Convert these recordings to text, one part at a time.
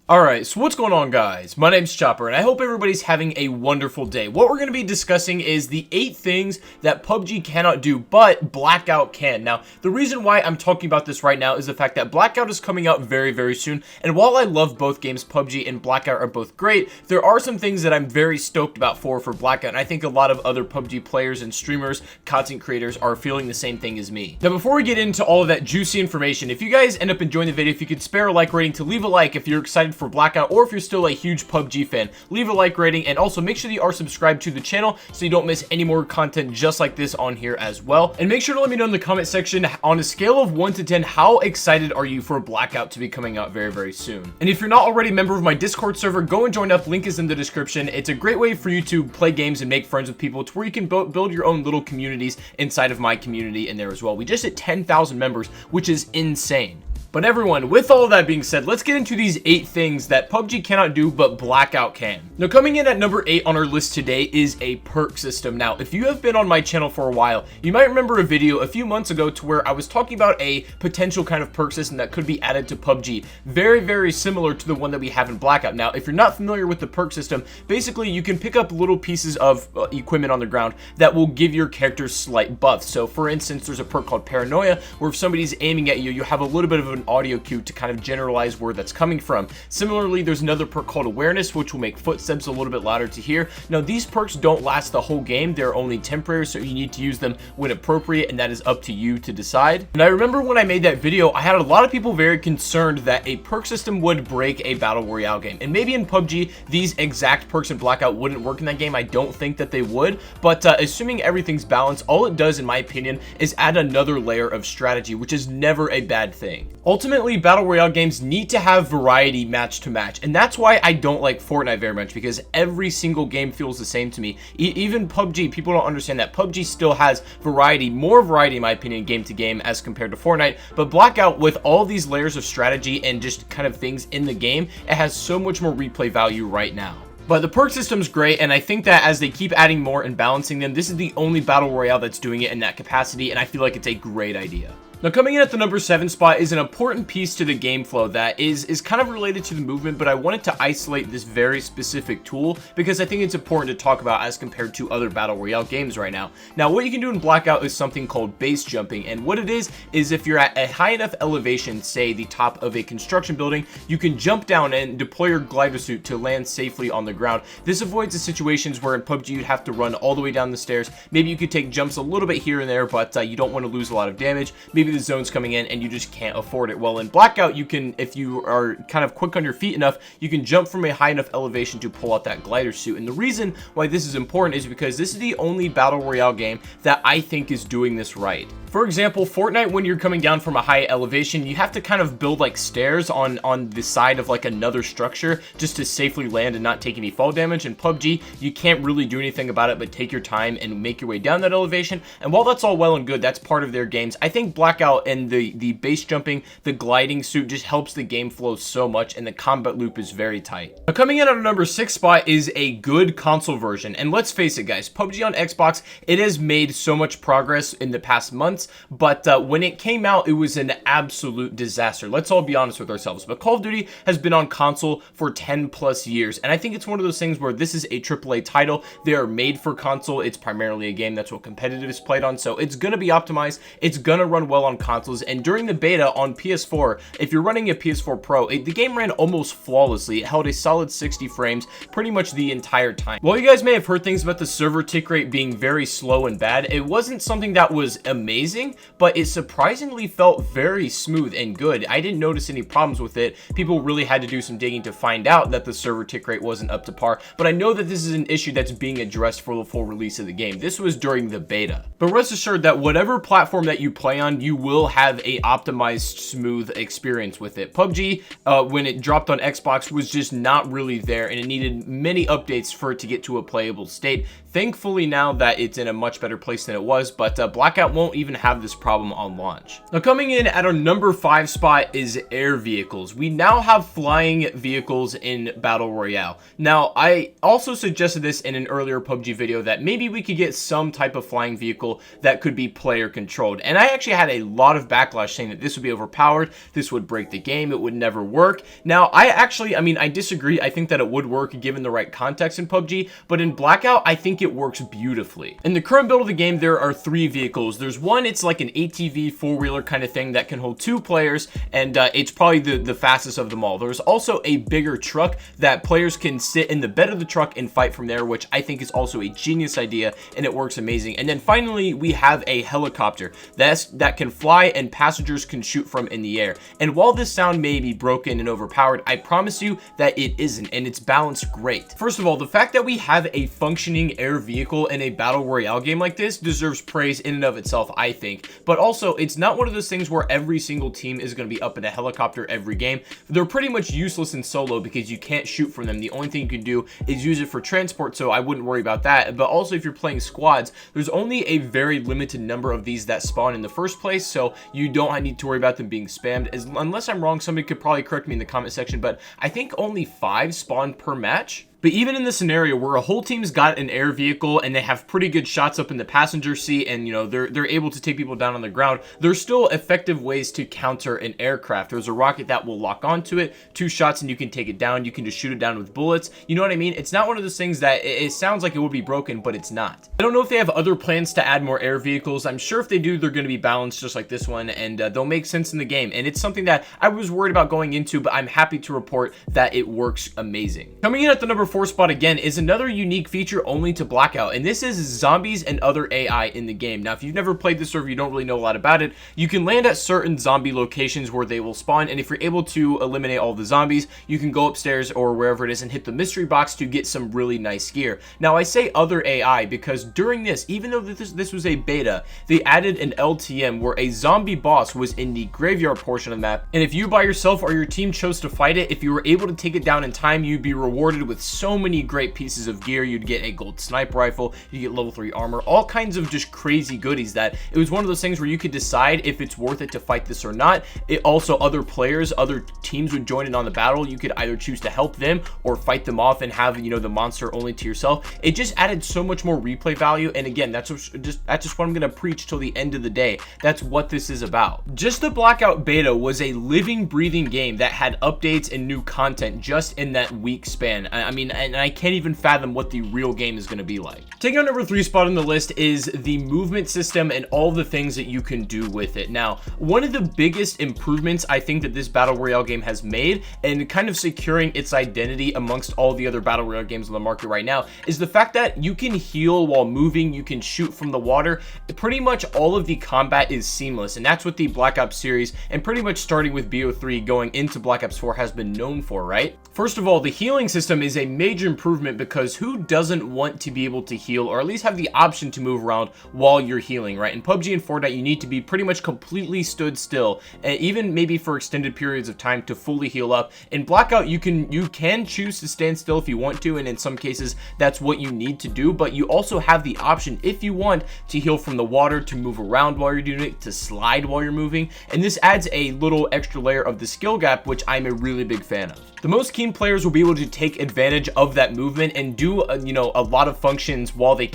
Alright, so what's going on, guys? My name's Chopper, and I hope everybody's having a wonderful day. What we're going to be discussing is the 8 things that PUBG cannot do, but Blackout can. Now, the reason why I'm talking about this right now is the fact that Blackout is coming out very, very soon, and while I love both games, PUBG and Blackout are both great, there are some things that I'm very stoked about for Blackout, and I think a lot of other PUBG players and streamers, content creators, are feeling the same thing as me. Now, before we get into all of that juicy information, if you guys end up enjoying the video, if you could spare a like rating to leave a like if you're excited for Blackout, or if you're still a huge PUBG fan, leave a like rating, and also make sure that you are subscribed to the channel so you don't miss any more content just like this on here as well. And make sure to let me know in the comment section, on a scale of 1 to 10, how excited are you for Blackout to be coming out very, very soon. And if you're not already a member of my Discord server, go and join up. Link is in the description. It's a great way for you to play games and make friends with people. It's where you can build your own little communities inside of my community in there as well. We just hit 10,000 members, which is insane. But everyone, with all of that being said, let's get into these 8 things that PUBG cannot do, but Blackout can. Now, coming in at number 8 on our list today is a perk system. Now, if you have been on my channel for a while, you might remember a video a few months ago to where I was talking about a potential kind of perk system that could be added to PUBG. Very, very similar to the one that we have in Blackout. Now, if you're not familiar with the perk system, basically you can pick up little pieces of equipment on the ground that will give your character slight buffs. So, for instance, there's a perk called Paranoia, where if somebody's aiming at you, you have a little bit of an audio cue to kind of generalize where that's coming from. Similarly, there's another perk called Awareness, which will make footsteps a little bit louder to hear. Now, these perks don't last the whole game. They're only temporary, so you need to use them when appropriate, and that is up to you to decide. And I remember when I made that video, I had a lot of people very concerned that a perk system would break a Battle Royale game. And maybe in PUBG, these exact perks in Blackout wouldn't work in that game. I don't think that they would, but assuming everything's balanced, all it does, in my opinion, is add another layer of strategy, which is never a bad thing. Ultimately, Battle Royale games need to have variety match to match, and that's why I don't like Fortnite very much, because every single game feels the same to me. Even PUBG, people don't understand that PUBG still has variety, more variety in my opinion, game to game as compared to Fortnite, but Blackout, with all these layers of strategy and just kind of things in the game, it has so much more replay value right now. But the perk system's great, and I think that as they keep adding more and balancing them, this is the only Battle Royale that's doing it in that capacity, and I feel like it's a great idea. Now, coming in at the number 7 spot is an important piece to the game flow that is kind of related to the movement, but I wanted to isolate this very specific tool because I think it's important to talk about as compared to other Battle Royale games right now. Now, what you can do in Blackout is something called base jumping, and what it is if you're at a high enough elevation, say the top of a construction building, you can jump down and deploy your glider suit to land safely on the ground. This avoids the situations where in PUBG you'd have to run all the way down the stairs. Maybe you could take jumps a little bit here and there, but you don't want to lose a lot of damage. Maybe the zone's coming in and you just can't afford it. Well, in Blackout, you can, if you are kind of quick on your feet enough, you can jump from a high enough elevation to pull out that glider suit. And the reason why this is important is because this is the only Battle Royale game that I think is doing this right. For example, Fortnite, when you're coming down from a high elevation, you have to kind of build like stairs on the side of like another structure just to safely land and not take any fall damage. In PUBG, you can't really do anything about it but take your time and make your way down that elevation. And while that's all well and good, that's part of their games, I think Blackout and the base jumping, the gliding suit just helps the game flow so much, and the combat loop is very tight. Now, coming in at our number 6 spot is a good console version. And let's face it, guys, PUBG on Xbox, it has made so much progress in the past months, but when it came out, it was an absolute disaster. Let's all be honest with ourselves. But Call of Duty has been on console for 10 plus years, and I think it's one of those things where this is a AAA title. They are made for console. It's primarily a game that's what competitive is played on, so it's going to be optimized. It's going to run well on consoles. And during the beta on PS4, if you're running a PS4 Pro, the game ran almost flawlessly. It held a solid 60 frames pretty much the entire time. While you guys may have heard things about the server tick rate being very slow and bad, it wasn't something that was amazing, but it surprisingly felt very smooth and good. I didn't notice any problems with it. People really had to do some digging to find out that the server tick rate wasn't up to par, but I know that this is an issue that's being addressed for the full release of the game. This was during the beta. But rest assured that whatever platform that you play on, you will have a optimized, smooth experience with it. PUBG, when it dropped on Xbox, was just not really there, and it needed many updates for it to get to a playable state. Thankfully, now that it's in a much better place than it was, but Blackout won't even have this problem on launch. Now, coming in at our number 5 spot is air vehicles. We now have flying vehicles in Battle Royale. Now, I also suggested this in an earlier PUBG video that maybe we could get some type of flying vehicle that could be player controlled. And I actually had a lot of backlash saying that this would be overpowered, this would break the game, it would never work. Now, I disagree. I think that it would work given the right context in PUBG, but in Blackout, I think it works beautifully. In the current build of the game, there are 3 vehicles. There's one, it's like an ATV 4-wheeler kind of thing that can hold 2 players, and it's probably the fastest of them all. There's also a bigger truck that players can sit in the bed of the truck and fight from there, which I think is also a genius idea, and it works amazing. And then finally, we have a helicopter that can fly and passengers can shoot from in the air. And while this sound may be broken and overpowered, I promise you that it isn't, and it's balanced great. First of all, the fact that we have a functioning air vehicle in a Battle Royale game like this deserves praise in and of itself, I think. But also, it's not one of those things where every single team is going to be up in a helicopter every game. They're pretty much useless in solo because you can't shoot from them. The only thing you can do is use it for transport, so I wouldn't worry about that. But also, if you're playing squads, there's only a very limited number of these that spawn in the first place, so you don't need to worry about them being spammed. Unless I'm wrong, somebody could probably correct me in the comment section, but I think only 5 spawn per match. But even in the scenario where a whole team's got an air vehicle and they have pretty good shots up in the passenger seat and, you know, they're able to take people down on the ground, there's still effective ways to counter an aircraft. There's a rocket that will lock onto it, 2 shots and you can take it down. You can just shoot it down with bullets. You know what I mean? It's not one of those things that it sounds like it would be broken, but it's not. I don't know if they have other plans to add more air vehicles. I'm sure if they do, they're going to be balanced just like this one, and they'll make sense in the game. And it's something that I was worried about going into, but I'm happy to report that it works amazing. Coming in at the number 4 spot again is another unique feature only to Blackout, and this is zombies and other AI in the game. Now, if you've never played this or if you don't really know a lot about it, you can land at certain zombie locations where they will spawn, and if you're able to eliminate all the zombies, you can go upstairs or wherever it is and hit the mystery box to get some really nice gear. Now, I say other AI because during this, even though this was a beta, they added an LTM where a zombie boss was in the graveyard portion of the map, and if you by yourself or your team chose to fight it, if you were able to take it down in time, you'd be rewarded with so many great pieces of gear. You'd get a gold sniper rifle, you get level 3 armor, all kinds of just crazy goodies that it was one of those things where you could decide if it's worth it to fight this or not. It also, other players, other teams would join in on the battle. You could either choose to help them or fight them off and have, you know, the monster only to yourself. It just added so much more replay value, and again, that's just what I'm gonna preach till the end of the day. That's what this is about. Just the Blackout beta was a living, breathing game that had updates and new content just in that week span. I mean, and I can't even fathom what the real game is going to be like. Taking on number 3 spot on the list is the movement system and all the things that you can do with it. Now, one of the biggest improvements I think that this Battle Royale game has made, and kind of securing its identity amongst all the other Battle Royale games on the market right now, is the fact that you can heal while moving, you can shoot from the water. Pretty much all of the combat is seamless, and that's what the Black Ops series, and pretty much starting with Bo4 going into Black Ops 4, has been known for, right? First of all, the healing system is a major improvement because who doesn't want to be able to heal, or at least have the option to move around while you're healing, right? In PUBG and Fortnite, you need to be pretty much completely stood still, and even maybe for extended periods of time to fully heal up. In Blackout, you can choose to stand still if you want to, and in some cases, that's what you need to do, but you also have the option, if you want, to heal from the water, to move around while you're doing it, to slide while you're moving, and this adds a little extra layer of the skill gap, which I'm a really big fan of. The most keen players will be able to take advantage of that movement and do you know, a lot of functions while they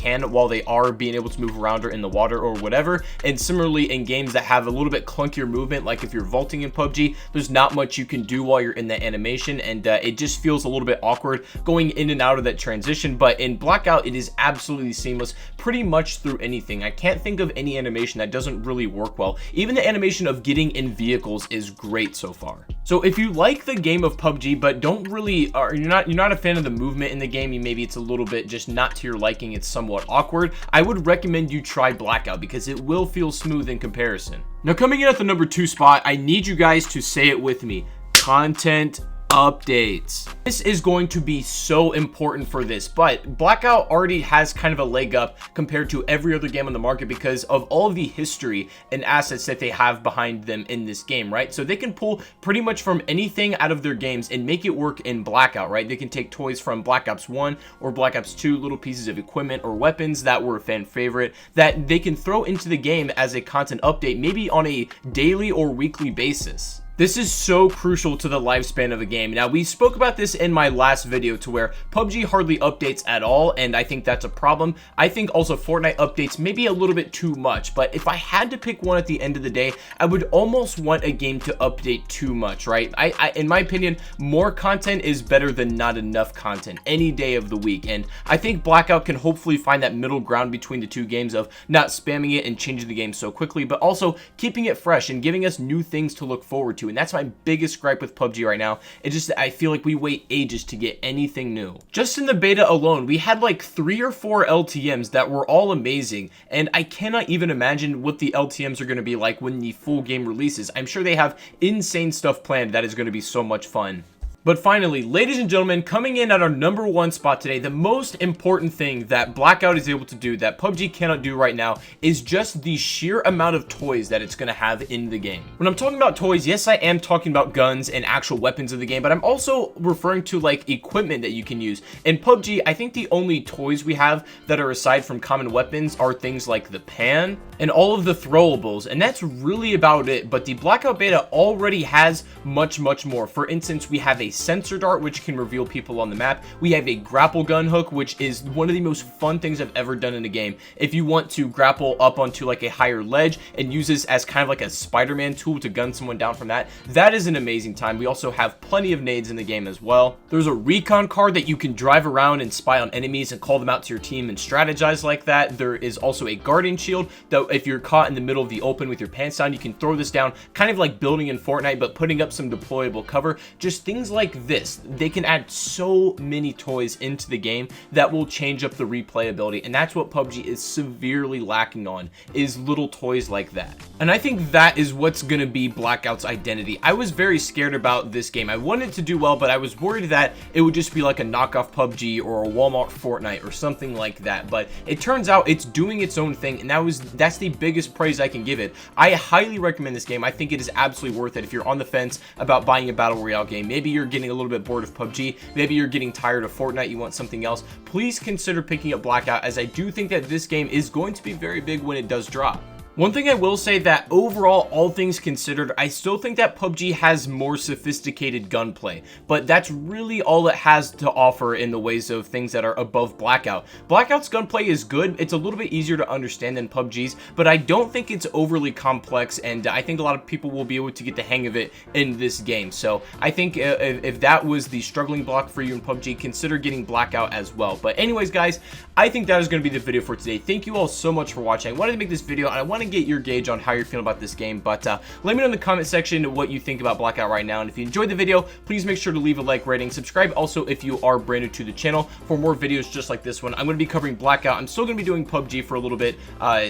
are being able to move around or in the water or whatever. And similarly, in games that have a little bit clunkier movement, like if you're vaulting in PUBG, there's not much you can do while you're in that animation, and it just feels a little bit awkward going in and out of that transition. But in Blackout, it is absolutely seamless pretty much through anything. I can't think of any animation that doesn't really work well. Even the animation of getting in vehicles is great so far. So if you like the game of PUBG but don't really, or you're not a fan of the movement in the game, maybe it's a little bit just not to your liking, it's somewhat awkward, I would recommend you try Blackout because it will feel smooth in comparison. Now, coming in at the number 2 spot, I need you guys to say it with me: content updates. This is going to be so important for this, but Blackout already has kind of a leg up compared to every other game on the market because of all of the history and assets that they have behind them in this game, right? So they can pull pretty much from anything out of their games and make it work in Blackout, right? They can take toys from Black Ops 1 or Black Ops 2, little pieces of equipment or weapons that were a fan favorite that they can throw into the game as a content update, maybe on a daily or weekly basis. This is so crucial to the lifespan of a game. Now, we spoke about this in my last video to where PUBG hardly updates at all, and I think that's a problem. I think also Fortnite updates maybe a little bit too much, but if I had to pick one at the end of the day, I would almost want a game to update too much, right? In my opinion, more content is better than not enough content any day of the week, and I think Blackout can hopefully find that middle ground between the two games of not spamming it and changing the game so quickly, but also keeping it fresh and giving us new things to look forward to. And that's my biggest gripe with PUBG right now. It's just that I feel like we wait ages to get anything new. Just in the beta alone, we had like 3 or 4 LTMs that were all amazing, and I cannot even imagine what the LTMs are going to be like when the full game releases. I'm sure they have insane stuff planned that is going to be so much fun. But finally, ladies and gentlemen, coming in at our #1 spot today, the most important thing that Blackout is able to do that PUBG cannot do right now is just the sheer amount of toys that it's going to have in the game. When I'm talking about toys, yes, I am talking about guns and actual weapons of the game, but I'm also referring to like equipment that you can use. In PUBG, I think the only toys we have that are aside from common weapons are things like the pan and all of the throwables, and that's really about it. But the Blackout beta already has much more. For instance, we have a sensor dart, which can reveal people on the map. We have a grapple gun hook, which is one of the most fun things I've ever done in a game. If you want to grapple up onto like a higher ledge and use this as kind of like a Spider-Man tool to gun someone down from that, that is an amazing time. We also have plenty of nades in the game as well. There's a recon card that you can drive around and spy on enemies and call them out to your team and strategize like that. There is also a guardian shield that if you're caught in the middle of the open with your pants down, you can throw this down, kind of like building in Fortnite, but putting up some deployable cover. Just things like this. They can add so many toys into the game that will change up the replayability, and that's what PUBG is severely lacking on, is little toys like that. And I think that is what's going to be Blackout's identity. I was very scared about this game. I wanted to do well, but I was worried that it would just be like a knockoff PUBG or a Walmart Fortnite or something like that, but it turns out it's doing its own thing, and that's the biggest praise I can give it. I highly recommend this game. I think it is absolutely worth it if you're on the fence about buying a Battle Royale game. Maybe you're getting a little bit bored of PUBG, maybe you're getting tired of Fortnite, you want something else. Please consider picking up Blackout, as I do think that this game is going to be very big when it does drop. One thing I will say that overall, all things considered, I still think that PUBG has more sophisticated gunplay, but that's really all it has to offer in the ways of things that are above Blackout. Blackout's gunplay is good. It's a little bit easier to understand than PUBG's, but I don't think it's overly complex, and I think a lot of people will be able to get the hang of it in this game. So I think if that was the struggling block for you in PUBG, consider getting Blackout as well. But anyways, guys, I think that is going to be the video for today. Thank you all so much for watching. I wanted to make this video, and I want to get your gauge on how you're feeling about this game, but let me know in the comment section what you think about Blackout right now. And if you enjoyed the video, please make sure to leave a like, rating, subscribe also if you are brand new to the channel for more videos just like this one. I'm going to be covering Blackout. I'm still going to be doing PUBG for a little bit,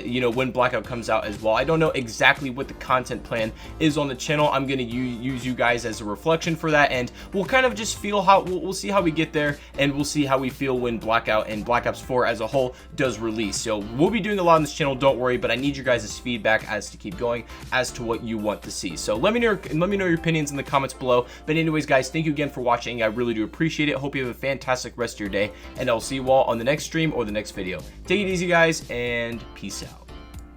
you know, when Blackout comes out as well. I don't know exactly what the content plan is on the channel. I'm going to use you guys as a reflection for that, and we'll kind of just feel how we'll see how we get there, and we'll see how we feel when Blackout and Black Ops 4 as a whole does release. So we'll be doing a lot on this channel, don't worry, but I need your guys' feedback as to keep going as to what you want to see. So let me know your opinions in the comments below. But anyways, guys, thank you again for watching. I really do appreciate it. Hope you have a fantastic rest of your day, and I'll see you all on the next stream or the next video. Take it easy, guys, and peace out.